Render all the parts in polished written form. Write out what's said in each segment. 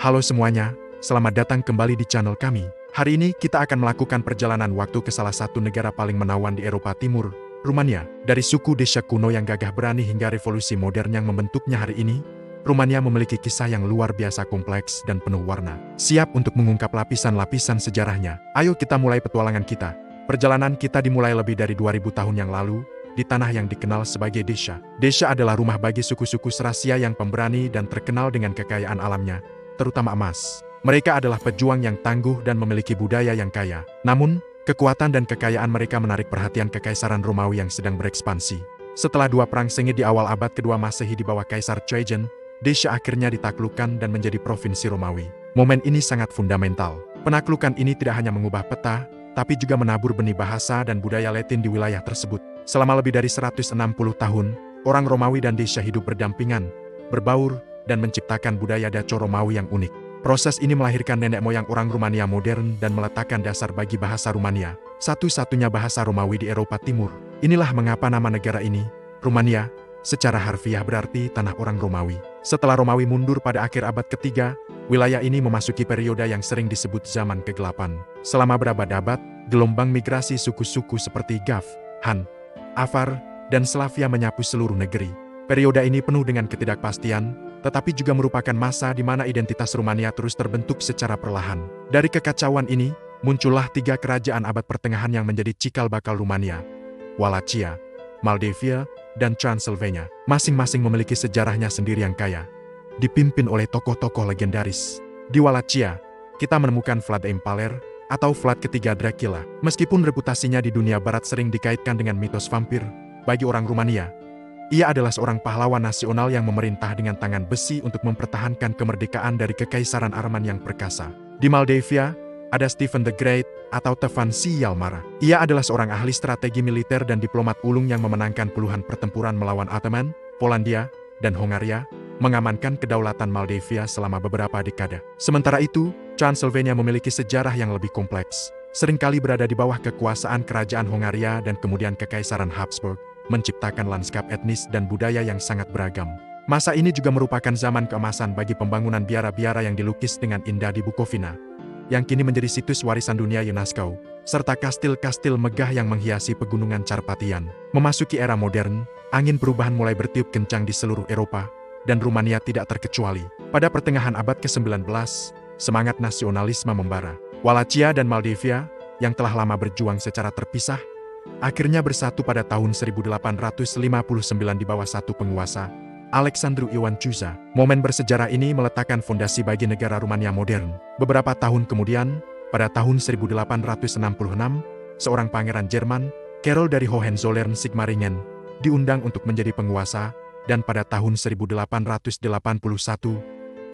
Halo semuanya, selamat datang kembali di channel kami. Hari ini kita akan melakukan perjalanan waktu ke salah satu negara paling menawan di Eropa Timur, Rumania. Dari suku desa kuno yang gagah berani hingga revolusi modern yang membentuknya hari ini, Rumania memiliki kisah yang luar biasa kompleks dan penuh warna. Siap untuk mengungkap lapisan-lapisan sejarahnya? Ayo kita mulai petualangan kita. Perjalanan kita dimulai lebih dari 2000 tahun yang lalu, di tanah yang dikenal sebagai Desha. Desha adalah rumah bagi suku-suku Serasia yang pemberani dan terkenal dengan kekayaan alamnya, terutama emas. Mereka adalah pejuang yang tangguh dan memiliki budaya yang kaya. Namun, kekuatan dan kekayaan mereka menarik perhatian Kekaisaran Romawi yang sedang berekspansi. Setelah dua perang sengit di awal abad kedua Masehi di bawah Kaisar Trajan, Desha akhirnya ditaklukkan dan menjadi provinsi Romawi. Momen ini sangat fundamental. Penaklukan ini tidak hanya mengubah peta, tapi juga menabur benih bahasa dan budaya Latin di wilayah tersebut. Selama lebih dari 160 tahun, orang Romawi dan Desha hidup berdampingan, berbaur, dan menciptakan budaya Daco Romawi yang unik. Proses ini melahirkan nenek moyang orang Rumania modern dan meletakkan dasar bagi bahasa Rumania, satu-satunya bahasa Romawi di Eropa Timur. Inilah mengapa nama negara ini, Rumania, secara harfiah berarti tanah orang Romawi. Setelah Romawi mundur pada akhir abad ketiga, wilayah ini memasuki periode yang sering disebut zaman kegelapan. Selama berabad-abad, gelombang migrasi suku-suku seperti Gav, Han, Avar, dan Slavia menyapu seluruh negeri. Periode ini penuh dengan ketidakpastian, tetapi juga merupakan masa di mana identitas Rumania terus terbentuk secara perlahan. Dari kekacauan ini, muncullah tiga kerajaan abad pertengahan yang menjadi cikal bakal Rumania: Wallachia, Moldavia, dan Transylvania. Masing-masing memiliki sejarahnya sendiri yang kaya, dipimpin oleh tokoh-tokoh legendaris. Di Wallachia, kita menemukan Vlad Impaler, atau Vlad ketiga Dracula. Meskipun reputasinya di dunia barat sering dikaitkan dengan mitos vampir, bagi orang Rumania, ia adalah seorang pahlawan nasional yang memerintah dengan tangan besi untuk mempertahankan kemerdekaan dari Kekaisaran Arman yang perkasa. Di Moldavia, ada Stephen the Great atau Stefan si Yalmara. Ia adalah seorang ahli strategi militer dan diplomat ulung yang memenangkan puluhan pertempuran melawan Ottoman, Polandia, dan Hongaria, mengamankan kedaulatan Moldavia selama beberapa dekade. Sementara itu, Transylvania memiliki sejarah yang lebih kompleks. Seringkali berada di bawah kekuasaan kerajaan Hongaria dan kemudian Kekaisaran Habsburg, menciptakan lanskap etnis dan budaya yang sangat beragam. Masa ini juga merupakan zaman keemasan bagi pembangunan biara-biara yang dilukis dengan indah di Bukovina, yang kini menjadi situs warisan dunia UNESCO, serta kastil-kastil megah yang menghiasi pegunungan Carpathian. Memasuki era modern, angin perubahan mulai bertiup kencang di seluruh Eropa, dan Rumania tidak terkecuali. Pada pertengahan abad ke-19, semangat nasionalisme membara. Wallachia dan Moldavia, yang telah lama berjuang secara terpisah, akhirnya bersatu pada tahun 1859 di bawah satu penguasa, Alexandru Ioan Cuza. Momen bersejarah ini meletakkan fondasi bagi negara Rumania modern. Beberapa tahun kemudian, pada tahun 1866, seorang pangeran Jerman, Karol dari Hohenzollern-Sigmaringen, diundang untuk menjadi penguasa, dan pada tahun 1881,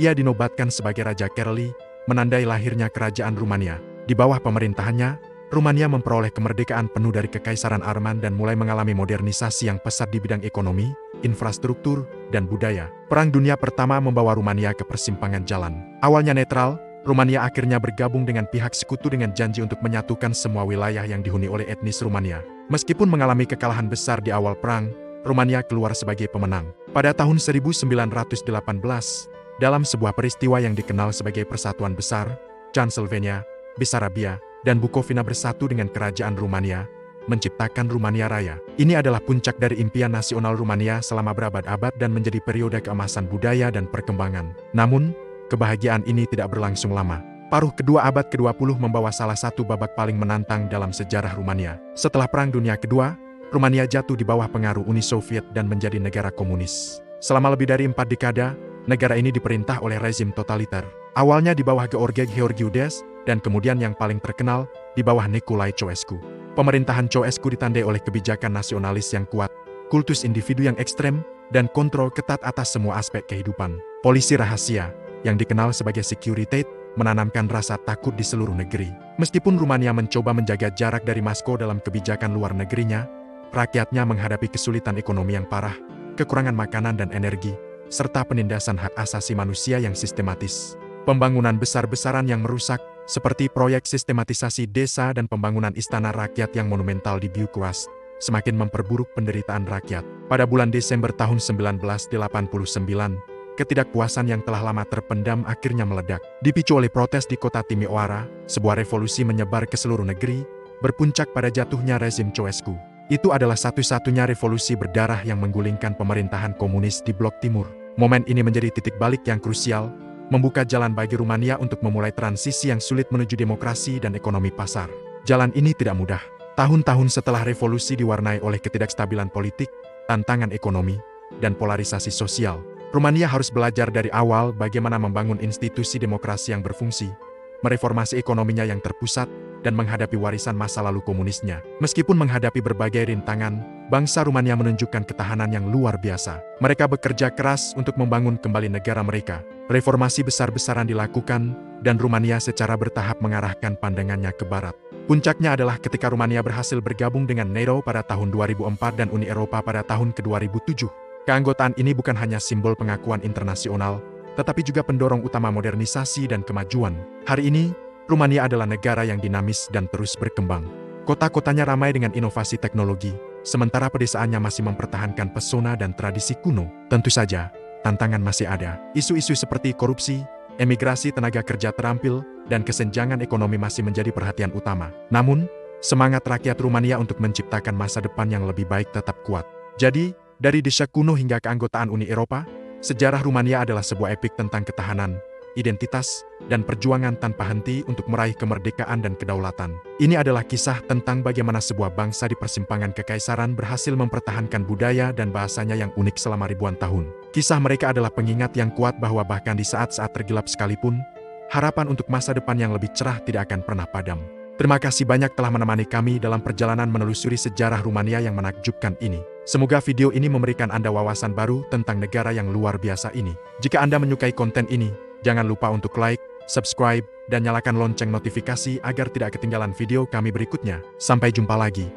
ia dinobatkan sebagai Raja Karoli, menandai lahirnya kerajaan Rumania. Di bawah pemerintahannya, Rumania memperoleh kemerdekaan penuh dari Kekaisaran Arman dan mulai mengalami modernisasi yang pesat di bidang ekonomi, infrastruktur, dan budaya. Perang Dunia Pertama membawa Rumania ke persimpangan jalan. Awalnya netral, Rumania akhirnya bergabung dengan pihak sekutu dengan janji untuk menyatukan semua wilayah yang dihuni oleh etnis Rumania. Meskipun mengalami kekalahan besar di awal perang, Rumania keluar sebagai pemenang. Pada tahun 1918, dalam sebuah peristiwa yang dikenal sebagai Persatuan Besar, Transylvania, Bessarabia, dan Bukovina bersatu dengan kerajaan Rumania, menciptakan Rumania Raya. Ini adalah puncak dari impian nasional Rumania selama berabad-abad dan menjadi periode keemasan budaya dan perkembangan. Namun, kebahagiaan ini tidak berlangsung lama. Paruh kedua abad ke-20 membawa salah satu babak paling menantang dalam sejarah Rumania. Setelah Perang Dunia Kedua, Rumania jatuh di bawah pengaruh Uni Soviet dan menjadi negara komunis. Selama lebih dari 4 dekade, negara ini diperintah oleh rezim totaliter. Awalnya di bawah George Georgioudes, dan kemudian yang paling terkenal, di bawah Nicolae Ceausescu. Pemerintahan Ceausescu ditandai oleh kebijakan nasionalis yang kuat, kultus individu yang ekstrem, dan kontrol ketat atas semua aspek kehidupan. Polisi rahasia, yang dikenal sebagai Securitate, menanamkan rasa takut di seluruh negeri. Meskipun Rumania mencoba menjaga jarak dari Moskow dalam kebijakan luar negerinya, rakyatnya menghadapi kesulitan ekonomi yang parah, kekurangan makanan dan energi, serta penindasan hak asasi manusia yang sistematis. Pembangunan besar-besaran yang merusak, seperti proyek sistematisasi desa dan pembangunan istana rakyat yang monumental di Bucharest, semakin memperburuk penderitaan rakyat. Pada bulan Desember tahun 1989, ketidakpuasan yang telah lama terpendam akhirnya meledak. Dipicu oleh protes di kota Timisoara, sebuah revolusi menyebar ke seluruh negeri, berpuncak pada jatuhnya rezim Ceausescu. Itu adalah satu-satunya revolusi berdarah yang menggulingkan pemerintahan komunis di Blok Timur. Momen ini menjadi titik balik yang krusial, membuka jalan bagi Rumania untuk memulai transisi yang sulit menuju demokrasi dan ekonomi pasar. Jalan ini tidak mudah. Tahun-tahun setelah revolusi diwarnai oleh ketidakstabilan politik, tantangan ekonomi, dan polarisasi sosial. Rumania harus belajar dari awal bagaimana membangun institusi demokrasi yang berfungsi, mereformasi ekonominya yang terpusat, dan menghadapi warisan masa lalu komunisnya. Meskipun menghadapi berbagai rintangan, bangsa Rumania menunjukkan ketahanan yang luar biasa. Mereka bekerja keras untuk membangun kembali negara mereka. Reformasi besar-besaran dilakukan, dan Rumania secara bertahap mengarahkan pandangannya ke barat. Puncaknya adalah ketika Rumania berhasil bergabung dengan NATO pada tahun 2004 dan Uni Eropa pada tahun ke-2007. Keanggotaan ini bukan hanya simbol pengakuan internasional, tetapi juga pendorong utama modernisasi dan kemajuan. Hari ini, Rumania adalah negara yang dinamis dan terus berkembang. Kota-kotanya ramai dengan inovasi teknologi, sementara pedesaannya masih mempertahankan pesona dan tradisi kuno. Tentu saja, tantangan masih ada. Isu-isu seperti korupsi, emigrasi tenaga kerja terampil, dan kesenjangan ekonomi masih menjadi perhatian utama. Namun, semangat rakyat Rumania untuk menciptakan masa depan yang lebih baik tetap kuat. Jadi, dari desa kuno hingga keanggotaan Uni Eropa, sejarah Rumania adalah sebuah epik tentang ketahanan, identitas, dan perjuangan tanpa henti untuk meraih kemerdekaan dan kedaulatan. Ini adalah kisah tentang bagaimana sebuah bangsa di persimpangan kekaisaran berhasil mempertahankan budaya dan bahasanya yang unik selama ribuan tahun. Kisah mereka adalah pengingat yang kuat bahwa bahkan di saat-saat tergelap sekalipun, harapan untuk masa depan yang lebih cerah tidak akan pernah padam. Terima kasih banyak telah menemani kami dalam perjalanan menelusuri sejarah Rumania yang menakjubkan ini. Semoga video ini memberikan Anda wawasan baru tentang negara yang luar biasa ini. Jika Anda menyukai konten ini, jangan lupa untuk like, subscribe, dan nyalakan lonceng notifikasi agar tidak ketinggalan video kami berikutnya. Sampai jumpa lagi.